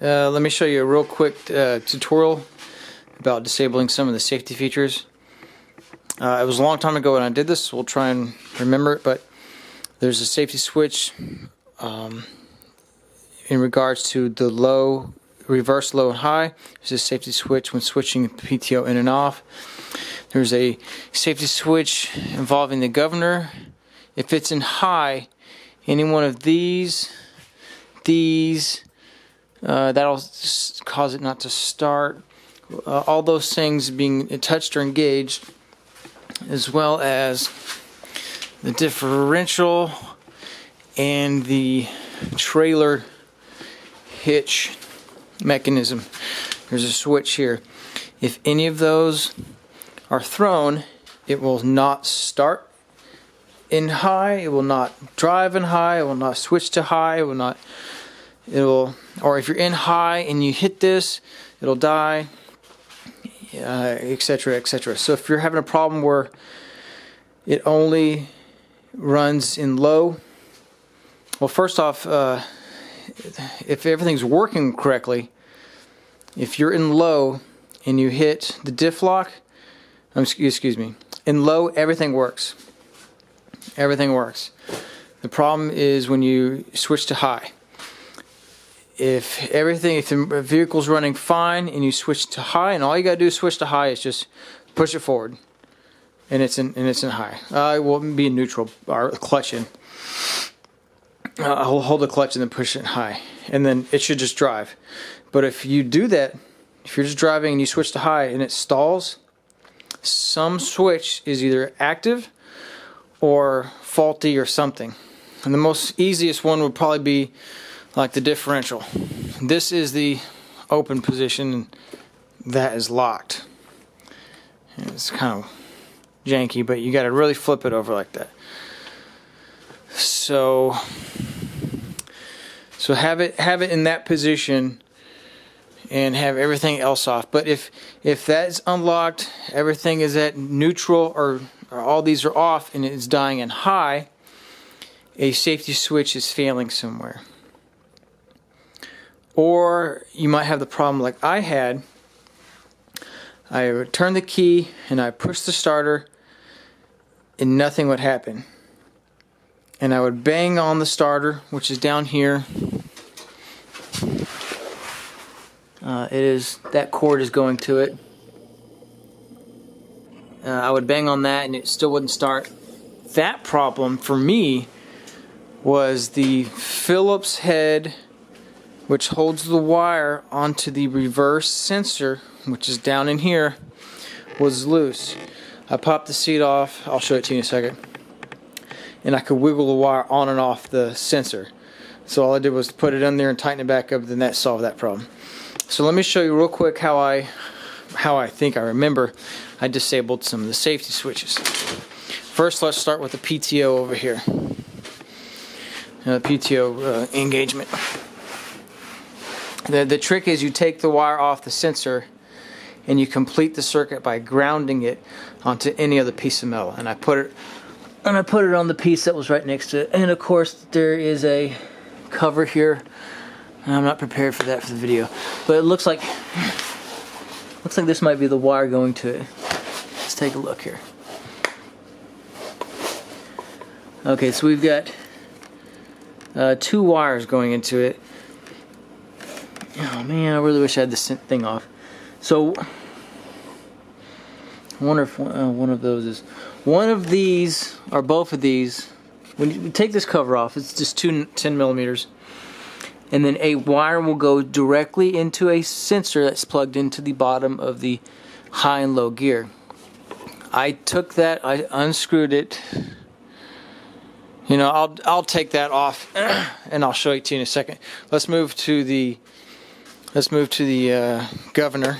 Let me show you a real quick tutorial about disabling some of the safety features. It was a long time ago when I did this, so we'll try and remember it, but there's a safety switch in regards to the low, reverse low and high. There's a safety switch when switching PTO in and off. There's a safety switch involving the governor. If it's in high, any one of these, that'll cause it not to start. All those things being touched or engaged, as well as the differential and the trailer hitch mechanism. There's a switch here. If any of those are thrown, it will not start in high, it will not drive in high, it will not switch to high, or if you're in high and you hit this, it'll die, etc., etc. So if you're having a problem where it only runs in low, well, first off, if everything's working correctly, if you're in low and you hit the diff lock, excuse me, in low everything works. Everything works. The problem is when you switch to high. If the vehicle's running fine and you switch to high, and all you gotta do is switch to high, is just push it forward, and it's in high. It won't be in neutral or clutch in. I'll hold the clutch and then push it in high, and then it should just drive. But if you do that, if you're just driving and you switch to high and it stalls, some switch is either active or faulty or something. And the most easiest one would probably be like the differential. This is the open position, and that is locked. And it's kind of janky, but you got to really flip it over like that. So have it in that position and have everything else off. But if that's unlocked, everything is at neutral, or all these are off and it's dying in high, a safety switch is failing somewhere. Or you might have the problem like I had. I would turn the key and I push the starter and nothing would happen. And I would bang on the starter, which is down here. That cord is going to it. I would bang on that and it still wouldn't start. That problem for me was the Phillips head, which holds the wire onto the reverse sensor, which is down in here, was loose. I popped the seat off, I'll show it to you in a second, and I could wiggle the wire on and off the sensor. So all I did was put it in there and tighten it back up, then that solved that problem. So let me show you real quick how I think I remember I disabled some of the safety switches. First, let's start with the PTO over here. PTO engagement. The trick is you take the wire off the sensor and you complete the circuit by grounding it onto any other piece of metal. And I put it on the piece that was right next to it. And of course there is a cover here. I'm not prepared for that for the video, but it looks like this might be the wire going to it. Let's take a look here. Okay, so we've got two wires going into it. Oh man, I really wish I had this thing off. So I wonder if one of those is one of these, or both of these. When you take this cover off, it's just 10 millimeters, and then a wire will go directly into a sensor that's plugged into the bottom of the high and low gear. I took that, I unscrewed it. You know, I'll take that off and I'll show it to you in a second. Let's move to the governor.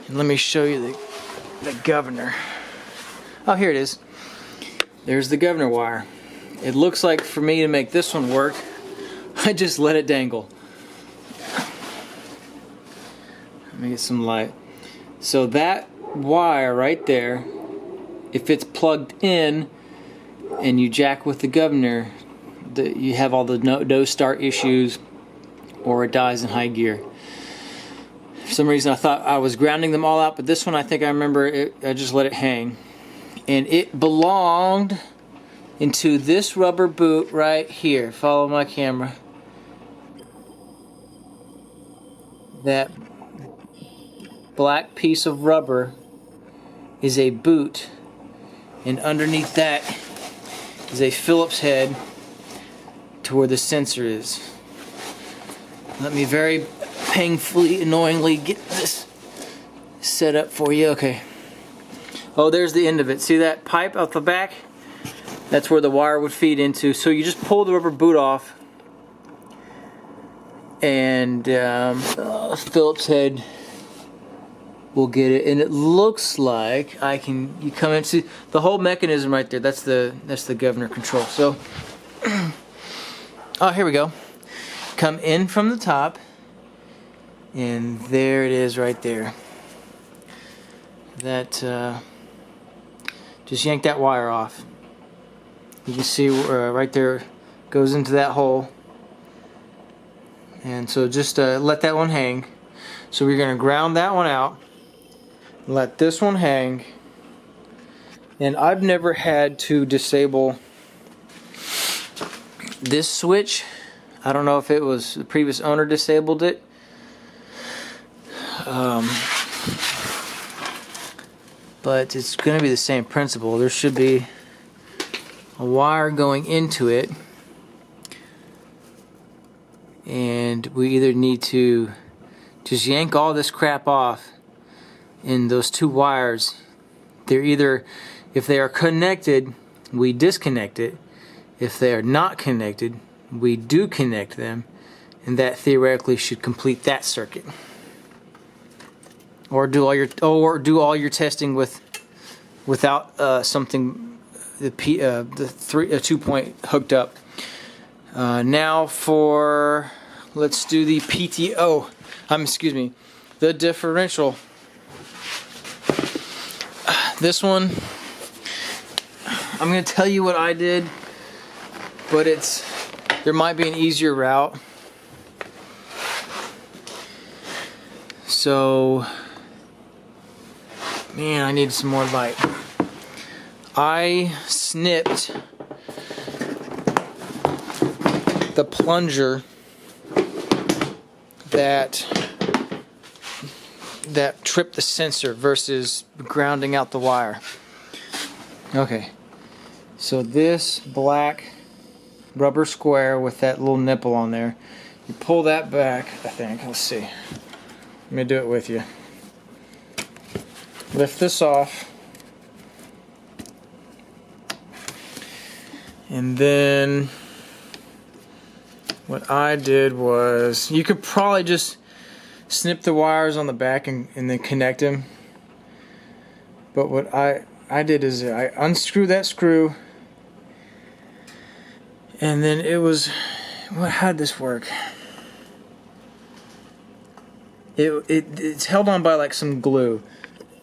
And let me show you the governor. Oh, here it is. There's the governor wire. It looks like for me to make this one work, I just let it dangle. Let me get some light. So that wire right there, if it's plugged in and you jack with the governor, you have all the no start issues, or it dies in high gear. For some reason I thought I was grounding them all out, but this one I think I remember I just let it hang. And it belonged into this rubber boot right here. Follow my camera. That black piece of rubber is a boot, and underneath that is a Phillips head to where the sensor is. Let me very painfully, annoyingly get this set up for you. Okay. Oh, there's the end of it. See that pipe out the back? That's where the wire would feed into. So you just pull the rubber boot off, and Phillips head will get it. And it looks like you come in, see the whole mechanism right there. That's the governor control. So, oh, here we go. Come in from the top, and there it is right there. That just yank that wire off. You can see right there goes into that hole, and so just let that one hang. So we're going to ground that one out, let this one hang, and I've never had to disable this switch. I don't know if it was the previous owner disabled it. But it's going to be the same principle. There should be a wire going into it, and we either need to just yank all this crap off, and those two wires, they're either, if they are connected, we disconnect it. If they are not connected, we do connect them, and that theoretically should complete that circuit. Or do all your testing without something, the 2-point hooked up. Now let's do the PTO. Excuse me, the differential. This one, I'm going to tell you what I did, but there might be an easier route. So, man, I need some more light. I snipped the plunger that tripped the sensor versus grounding out the wire. Okay, so this black rubber square with that little nipple on there, you pull that back, I think. Let's see. Let me do it with you. Lift this off, and then what I did was, you could probably just snip the wires on the back and then connect them, but what I did is I unscrewed that screw, and then how'd this work? It's held on by like some glue.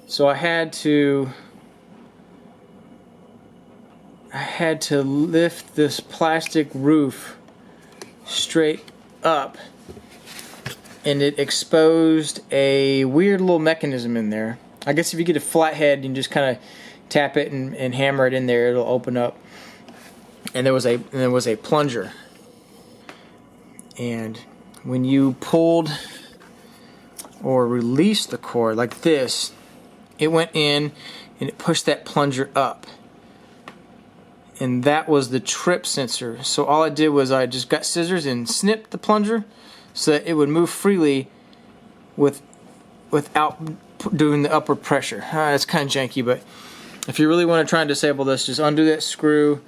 So I had to lift this plastic roof straight up, and it exposed a weird little mechanism in there. I guess if you get a flat head, you can just kind of tap it and hammer it in there, it'll open up. And there was a plunger. And when you pulled or released the cord like this, it went in and it pushed that plunger up, and that was the trip sensor. So all I did was I just got scissors and snipped the plunger so that it would move freely without doing the upward pressure. It's kind of janky, but if you really want to try and disable this, just undo that screw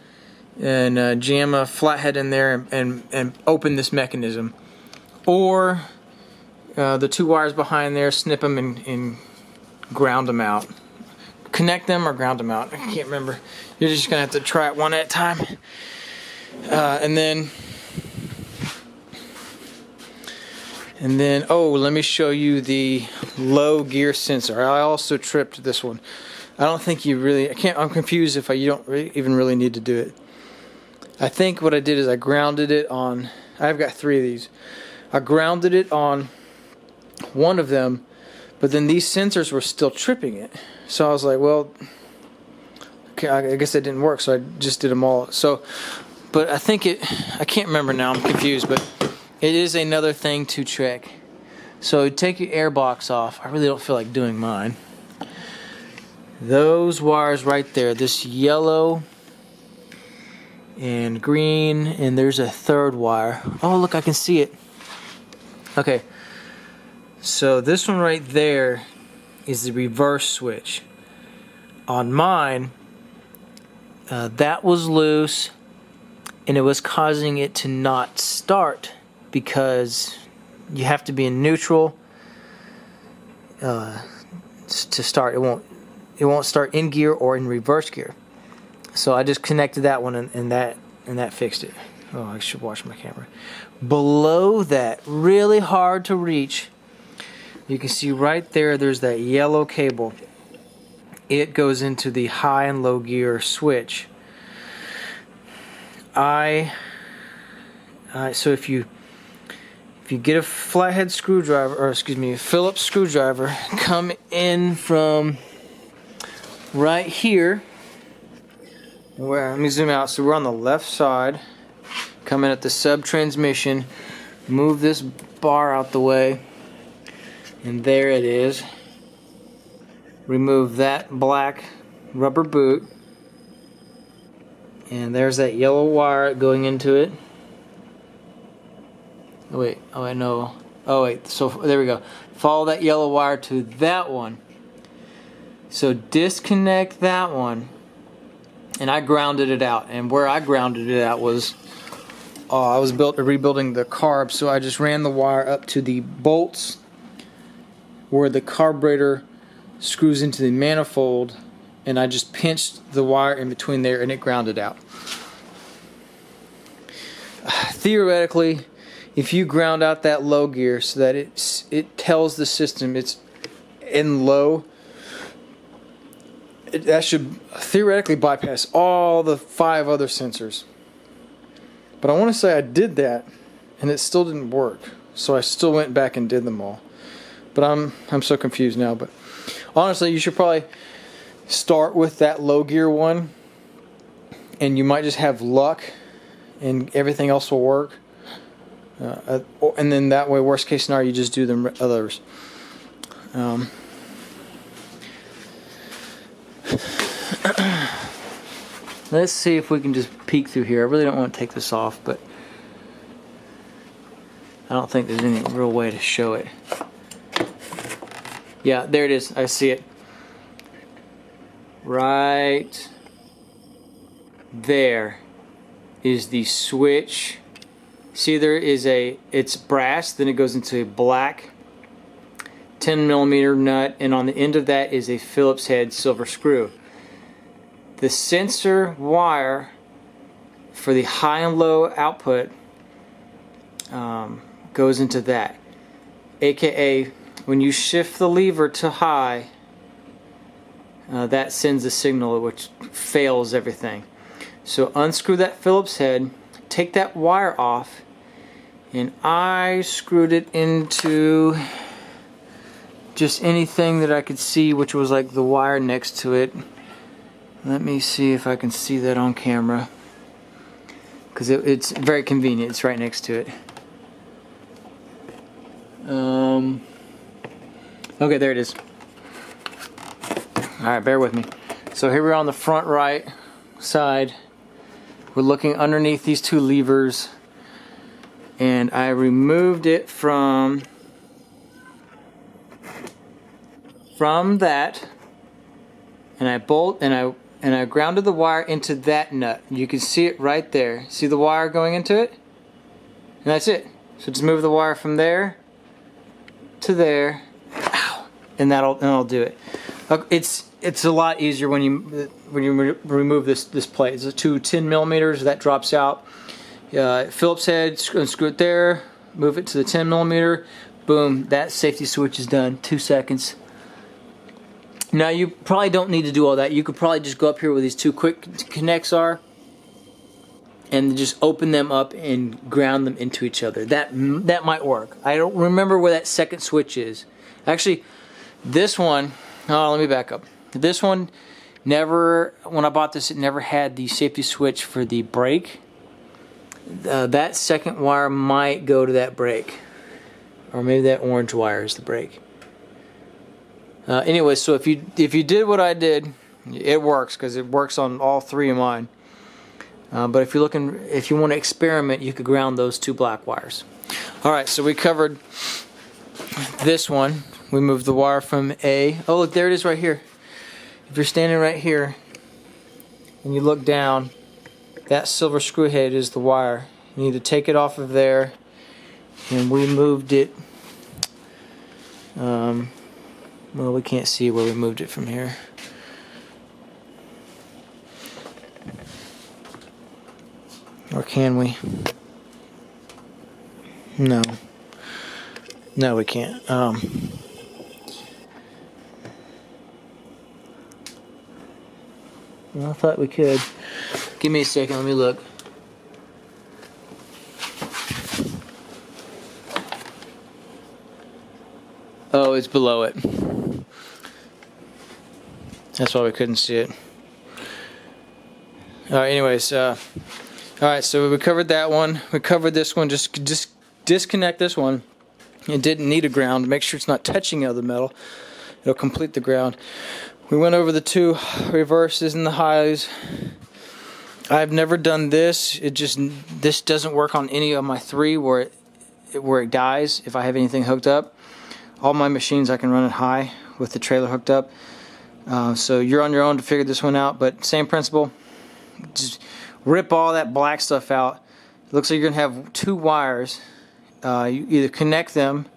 and jam a flathead in there and open this mechanism, or the two wires behind there, snip them and ground them out. Connect them or ground them out. I can't remember. You're just gonna have to try it one at a time. And then let me show you the low gear sensor. I also tripped this one. I don't think you really, I'm confused if you don't even really need to do it. I think what I did is I grounded it on, I've got 3 of these. I grounded it on one of them, but then these sensors were still tripping it. So I was like, well, okay, I guess that didn't work, so I just did them all. So, but I think I can't remember now, I'm confused, but it is another thing to check. So take your air box off. I really don't feel like doing mine. Those wires right there, this yellow and green, and there's a third wire. Oh, look, I can see it. Okay, so this one right there is the reverse switch. On mine, that was loose, and it was causing it to not start because you have to be in neutral to start. It won't start in gear or in reverse gear. So I just connected that one, and that fixed it. Oh, I should watch my camera. Below that, really hard to reach, you can see right there, there's that yellow cable. It goes into the high and low gear switch. So if you get a flathead screwdriver, or excuse me, a Phillips screwdriver, come in from right here. Let me zoom out. So we're on the left side. Come in at the sub transmission. Move this bar out the way. And there it is. Remove that black rubber boot. And there's that yellow wire going into it. Oh wait, no. Oh wait, so there we go. Follow that yellow wire to that one. So disconnect that one. And I grounded it out. And where I grounded it out was, I was rebuilding the carb, so I just ran the wire up to the bolts where the carburetor screws into the manifold, and I just pinched the wire in between there, and it grounded out. Theoretically, if you ground out that low gear so that it tells the system it's in low, that should theoretically bypass all the 5 other sensors. But I want to say I did that, and it still didn't work. So I still went back and did them all. But I'm so confused now. But honestly, you should probably start with that low gear one, and you might just have luck, and everything else will work. And then that way, worst case scenario, you just do the others. Let's see if we can just peek through here. I really don't want to take this off, but I don't think there's any real way to show it. Yeah, there it is. I see it. Right there is the switch. See, there is it's brass, then it goes into a black 10mm nut, and on the end of that is a Phillips head silver screw. The sensor wire for the high and low output goes into that. AKA, when you shift the lever to high, that sends a signal which fails everything. So unscrew that Phillips head, take that wire off, and I screwed it into just anything that I could see, which was like the wire next to it. Let me see if I can see that on camera, because it's very convenient. It's right next to it. Okay, there it is. Alright, bear with me. So here we're on the front right side. We're looking underneath these 2 levers, and I removed it from that, and I grounded the wire into that nut. You can see it right there. See the wire going into it? And that's it. So just move the wire from there to there. Ow. And that'll do it. It's a lot easier when you remove this plate. It's a 10mm that drops out. Phillips head, screw it there. Move it to the 10mm. Boom. That safety switch is done. 2 seconds. Now you probably don't need to do all that. You could probably just go up here where these 2 quick connects are, and just open them up and ground them into each other. That might work. I don't remember where that second switch is. Actually, this one, let me back up. This one never, when I bought this, it never had the safety switch for the brake. That second wire might go to that brake. Or maybe that orange wire is the brake. Anyway, so if you did what I did, it works, because it works on all three of mine. But if you want to experiment, you could ground those two black wires. All right, so we covered this one. We moved the wire from A. Oh, look, there it is right here. If you're standing right here and you look down, that silver screw head is the wire. You need to take it off of there, and we moved it. Well, we can't see where we moved it from here. Or can we? No. No, we can't. Well, I thought we could. Give me a second, let me look. Oh, it's below it. That's why we couldn't see it. Alright, anyways, alright, so we covered that one. We covered this one. Just disconnect this one. It didn't need a ground. Make sure it's not touching other metal. It'll complete the ground. We went over the two reverses and the highs. I've never done this. This doesn't work on any of my three where it dies if I have anything hooked up. All my machines I can run it high with the trailer hooked up. So you're on your own to figure this one out, but same principle. Just rip all that black stuff out. It looks like you're gonna have two wires. You either connect them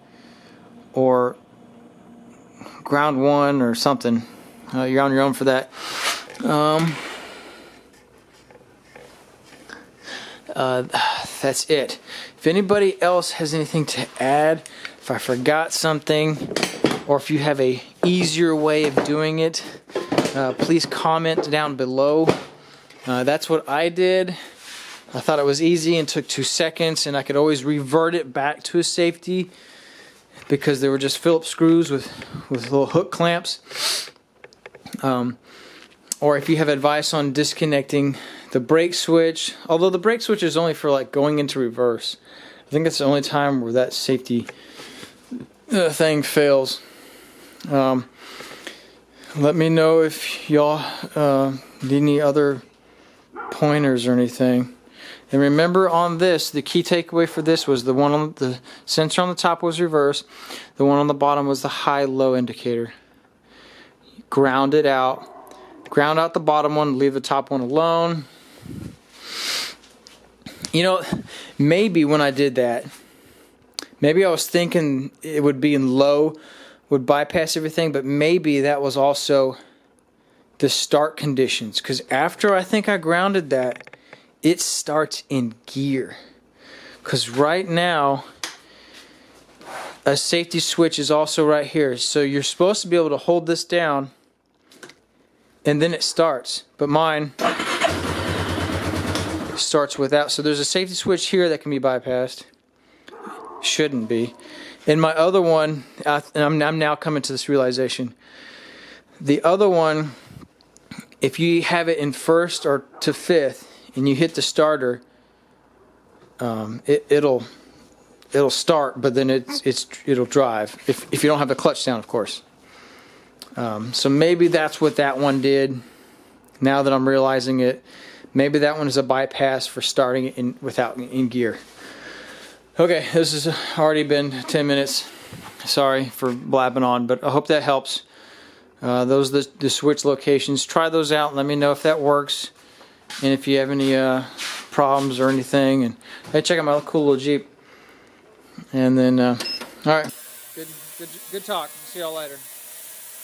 or ground one or something. You're on your own for that. That's it. If anybody else has anything to add, if I forgot something, or if you have a easier way of doing it, please comment down below. That's what I did. I thought it was easy and took 2 seconds, and I could always revert it back to a safety because they were just Phillips screws with little hook clamps. Or if you have advice on disconnecting the brake switch, although the brake switch is only for like going into reverse. I think that's the only time where that safety thing fails. Let me know if y'all need any other pointers or anything. And remember on this, the key takeaway for this was the one on the sensor on the top was reverse. The one on the bottom was the high-low indicator. Ground it out. Ground out the bottom one, leave the top one alone. You know, maybe when I did that, maybe I was thinking it would be in low, would bypass everything, but maybe that was also the start conditions. Because after I think I grounded that, it starts in gear. Because right now, a safety switch is also right here. So you're supposed to be able to hold this down and then it starts. But mine starts without. So there's a safety switch here that can be bypassed. Shouldn't be. And my other one, and I'm now coming to this realization. The other one, if you have it in first or to fifth and you hit the starter, it'll start, but then it'll drive if you don't have the clutch down, of course. So maybe that's what that one did. Now that I'm realizing it, maybe that one is a bypass for starting it without in gear. Okay, this has already been 10 minutes. Sorry for blabbing on, but I hope that helps. Those are the switch locations. Try those out and let me know if that works. And if you have any problems or anything. And hey, check out my cool little Jeep. And then, all right, good talk. See y'all later.